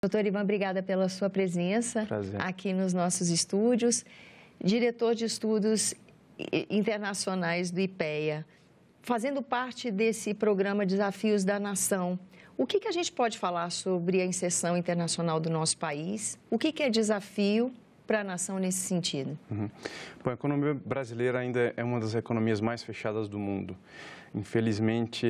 Doutor Ivan, obrigada pela sua presença Prazer. aqui nos nossos estúdios. Diretor de Estudos Internacionais do IPEA, fazendo parte desse programa Desafios da Nação. O que a gente pode falar sobre a inserção internacional do nosso país? O que é desafio para a nação nesse sentido? Bom, a economia brasileira ainda é uma das economias mais fechadas do mundo. Infelizmente,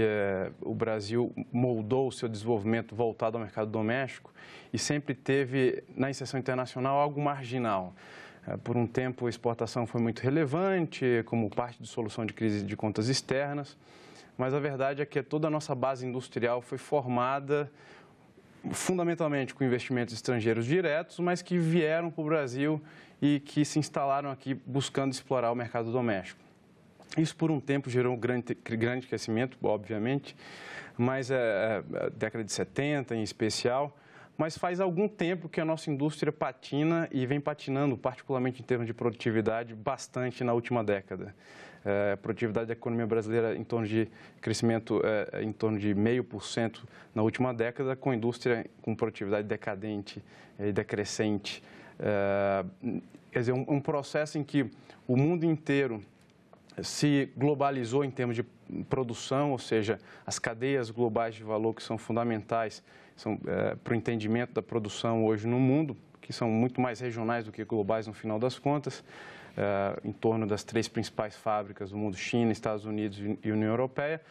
o Brasil moldou o seu desenvolvimento voltado ao mercado doméstico e sempre teve, na inserção internacional, algo marginal. Por um tempo, a exportação foi muito relevante, como parte de solução de crise de contas externas, mas a verdade é que toda a nossa base industrial foi formada fundamentalmente com investimentos estrangeiros diretos, mas que vieram para o Brasil e que se instalaram aqui buscando explorar o mercado doméstico. Isso, por um tempo, gerou um grande crescimento, obviamente, mas década de 70 em especial, mas faz algum tempo que a nossa indústria patina e vem patinando, particularmente em termos de produtividade, bastante na última década. A produtividade da economia brasileira em torno de crescimento em torno de 0,5% na última década, com a indústria com produtividade decadente e decrescente. Quer dizer, um processo em que o mundo inteiro se globalizou em termos de produção, ou seja, as cadeias globais de valor que são fundamentais para o entendimento da produção hoje no mundo, que são muito mais regionais do que globais no final das contas, em torno das 3 principais fábricas do mundo, China, Estados Unidos e União Europeia.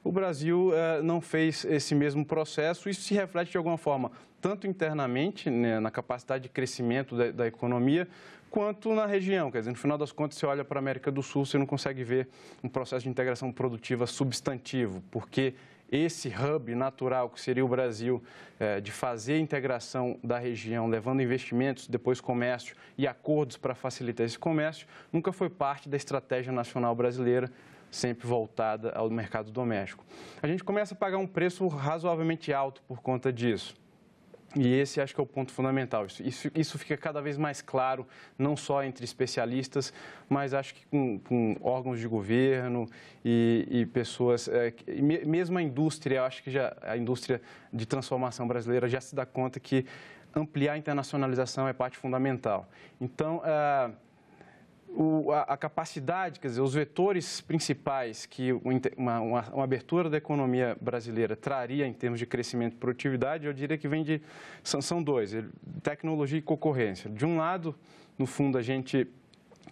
O Brasil não fez esse mesmo processo. Isso se reflete de alguma forma, tanto internamente, né, na capacidade de crescimento da economia, quanto na região. Quer dizer, no final das contas, você olha para a América do Sul, você não consegue ver um processo de integração produtiva substantivo, porque esse hub natural que seria o Brasil, de fazer a integração da região, levando investimentos, depois comércio e acordos para facilitar esse comércio, nunca foi parte da estratégia nacional brasileira, sempre voltada ao mercado doméstico. A gente começa a pagar um preço razoavelmente alto por conta disso. E esse acho que é o ponto fundamental. Isso fica cada vez mais claro, não só entre especialistas, mas acho que com órgãos de governo e pessoas, mesmo a indústria, eu acho que a indústria de transformação brasileira já se dá conta que ampliar a internacionalização é parte fundamental. Então, a capacidade, quer dizer, os vetores principais que uma abertura da economia brasileira traria em termos de crescimento e produtividade, eu diria que são 2, tecnologia e concorrência. De um lado, no fundo, a gente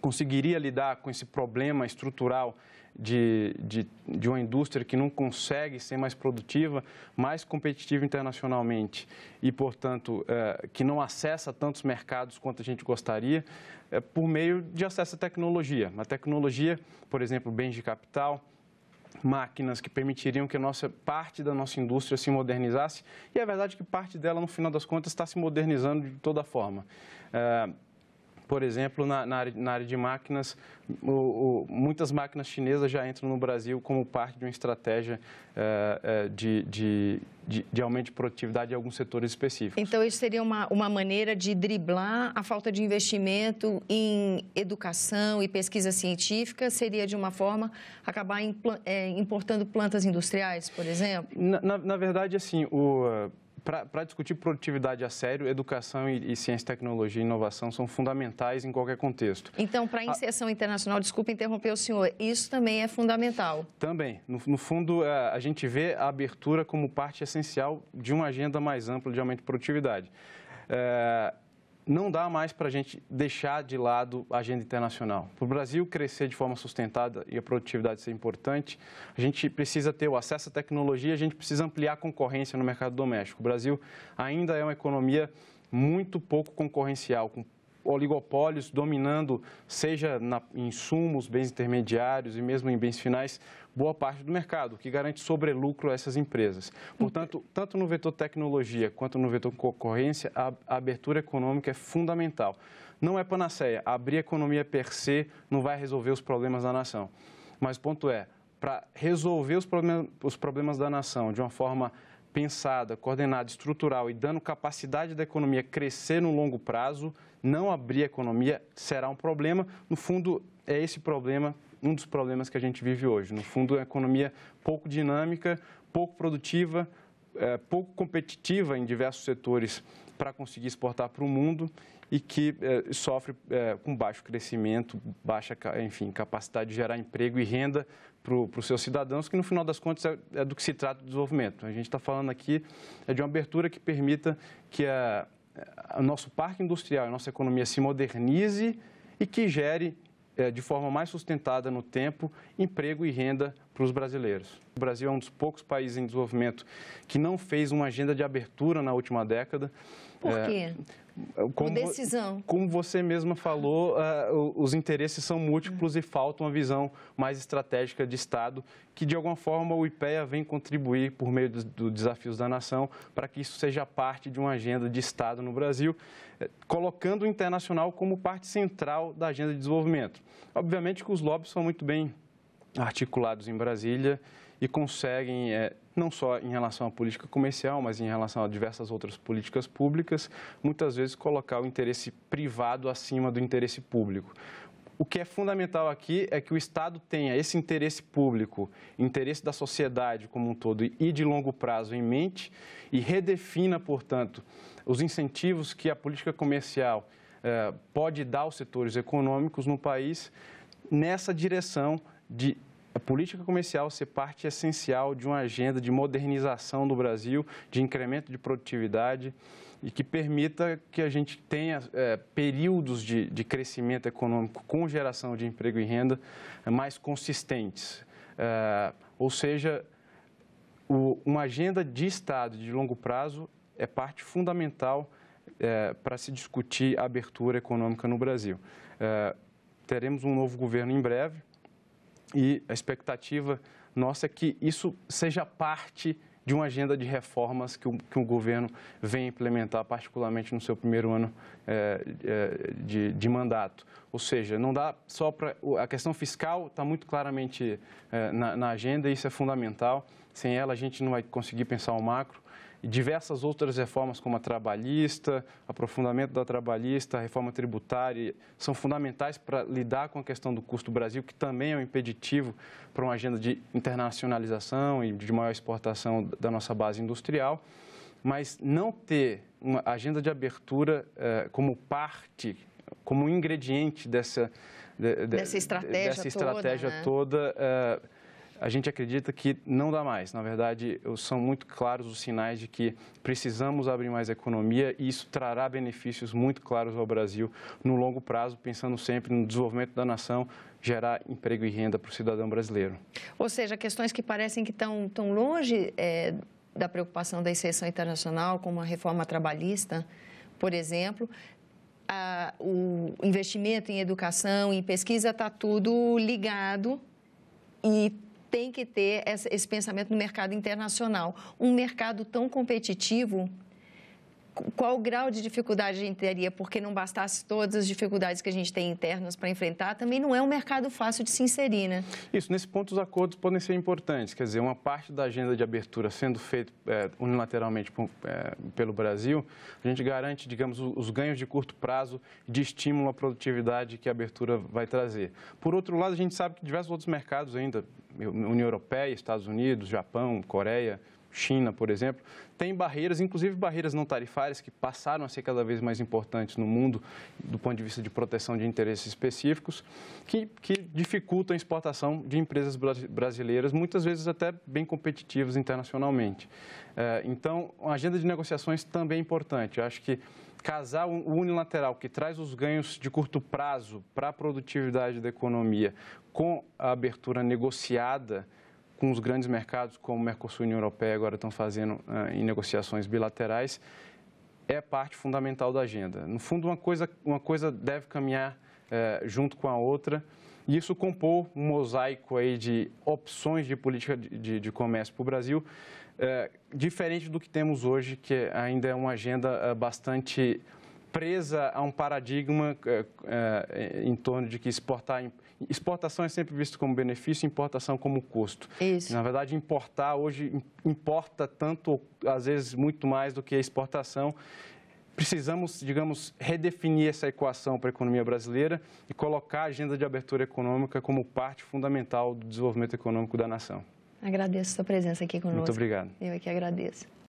conseguiria lidar com esse problema estrutural de uma indústria que não consegue ser mais produtiva, mais competitiva internacionalmente e, portanto, que não acessa tantos mercados quanto a gente gostaria, por meio de acesso à tecnologia. A tecnologia, por exemplo, bens de capital, máquinas que permitiriam que parte da nossa indústria se modernizasse, e é verdade que parte dela, no final das contas, está se modernizando de toda forma. Por exemplo, na área de máquinas, muitas máquinas chinesas já entram no Brasil como parte de uma estratégia de aumento de produtividade em alguns setores específicos. Então, isso seria uma maneira de driblar a falta de investimento em educação e pesquisa científica? Seria, de uma forma, acabar importando plantas industriais, por exemplo? Na verdade, assim, para discutir produtividade a sério, educação e ciência, tecnologia e inovação são fundamentais em qualquer contexto. Então, para a inserção internacional, desculpe interromper o senhor, isso também é fundamental? Também. No fundo, a gente vê a abertura como parte essencial de uma agenda mais ampla de aumento de produtividade. Não dá mais para a gente deixar de lado a agenda internacional. Para o Brasil crescer de forma sustentada e a produtividade ser importante, a gente precisa ter o acesso à tecnologia, a gente precisa ampliar a concorrência no mercado doméstico. O Brasil ainda é uma economia muito pouco concorrencial, com oligopólios dominando, seja em insumos, bens intermediários e mesmo em bens finais, boa parte do mercado, o que garante sobrelucro a essas empresas. Portanto, tanto no vetor tecnologia quanto no vetor concorrência, a abertura econômica é fundamental. Não é panaceia, abrir a economia per se não vai resolver os problemas da nação. Mas o ponto é, para resolver os problemas da nação de uma forma pensada, coordenada, estrutural e dando capacidade da economia crescer no longo prazo, não abrir a economia será um problema. No fundo, é esse problema, um dos problemas que a gente vive hoje. No fundo, é uma economia pouco dinâmica, pouco produtiva, pouco competitiva em diversos setores para conseguir exportar para o mundo e que sofre com baixo crescimento, baixa, enfim, capacidade de gerar emprego e renda para os seus cidadãos, que no final das contas é do que se trata do desenvolvimento. A gente está falando aqui de uma abertura que permita que o nosso parque industrial, a nossa economia se modernize e que gere de forma mais sustentada no tempo, emprego e renda para os brasileiros. O Brasil é um dos poucos países em desenvolvimento que não fez uma agenda de abertura na última década. Por quê? Por decisão. Como você mesma falou, os interesses são múltiplos e falta uma visão mais estratégica de Estado, que de alguma forma o IPEA vem contribuir por meio dos desafios da nação para que isso seja parte de uma agenda de Estado no Brasil, colocando o internacional como parte central da agenda de desenvolvimento. Obviamente que os lobbies são muito bem articulados em Brasília e conseguem, não só em relação à política comercial, mas em relação a diversas outras políticas públicas, muitas vezes colocar o interesse privado acima do interesse público. O que é fundamental aqui é que o Estado tenha esse interesse público, interesse da sociedade como um todo e de longo prazo em mente e redefina, portanto, os incentivos que a política comercial pode dar aos setores econômicos no país nessa direção de a política comercial ser parte essencial de uma agenda de modernização do Brasil, de incremento de produtividade e que permita que a gente tenha períodos de crescimento econômico com geração de emprego e renda mais consistentes. Ou seja, uma agenda de Estado de longo prazo é parte fundamental para se discutir a abertura econômica no Brasil. Teremos um novo governo em breve. E a expectativa nossa é que isso seja parte de uma agenda de reformas que o governo vem implementar, particularmente no seu primeiro ano de mandato. Ou seja, não dá só para... A questão fiscal está muito claramente na agenda e isso é fundamental. Sem ela, a gente não vai conseguir pensar o macro. E diversas outras reformas, como a trabalhista, aprofundamento da trabalhista, a reforma tributária, são fundamentais para lidar com a questão do custo do Brasil, que também é um impeditivo para uma agenda de internacionalização e de maior exportação da nossa base industrial. Mas não ter uma agenda de abertura como parte, como ingrediente dessa estratégia toda, a gente acredita que não dá mais. Na verdade, são muito claros os sinais de que precisamos abrir mais economia e isso trará benefícios muito claros ao Brasil no longo prazo, pensando sempre no desenvolvimento da nação, gerar emprego e renda para o cidadão brasileiro. Ou seja, questões que parecem que estão tão longe da preocupação da inserção internacional, como a reforma trabalhista, por exemplo, o investimento em educação, em pesquisa, está tudo ligado e tem que ter esse pensamento no mercado internacional. Um mercado tão competitivo, qual o grau de dificuldade a gente teria? Porque não bastasse todas as dificuldades que a gente tem internas para enfrentar, também não é um mercado fácil de se inserir, né? Isso, nesse ponto os acordos podem ser importantes, quer dizer, uma parte da agenda de abertura sendo feita unilateralmente pelo Brasil, a gente garante, digamos, os ganhos de curto prazo de estímulo à produtividade que a abertura vai trazer. Por outro lado, a gente sabe que diversos outros mercados ainda, União Europeia, Estados Unidos, Japão, Coreia, China, por exemplo, tem barreiras, inclusive barreiras não tarifárias, que passaram a ser cada vez mais importantes no mundo do ponto de vista de proteção de interesses específicos, que dificultam a exportação de empresas brasileiras, muitas vezes até bem competitivas internacionalmente. Então, a agenda de negociações também é importante. Eu acho que casar o unilateral, que traz os ganhos de curto prazo para a produtividade da economia, com a abertura negociada com os grandes mercados, como o Mercosul e a União Europeia agora estão fazendo em negociações bilaterais, é parte fundamental da agenda. No fundo, uma coisa deve caminhar junto com a outra, e isso compor um mosaico aí de opções de política de comércio para o Brasil, diferente do que temos hoje, que ainda é uma agenda bastante presa a um paradigma em torno de que exportação é sempre visto como benefício, importação como custo. Isso. Na verdade, importar hoje importa tanto, às vezes, muito mais do que a exportação. Precisamos, digamos, redefinir essa equação para a economia brasileira e colocar a agenda de abertura econômica como parte fundamental do desenvolvimento econômico da nação. Agradeço a sua presença aqui conosco. Muito obrigado. Eu é que agradeço.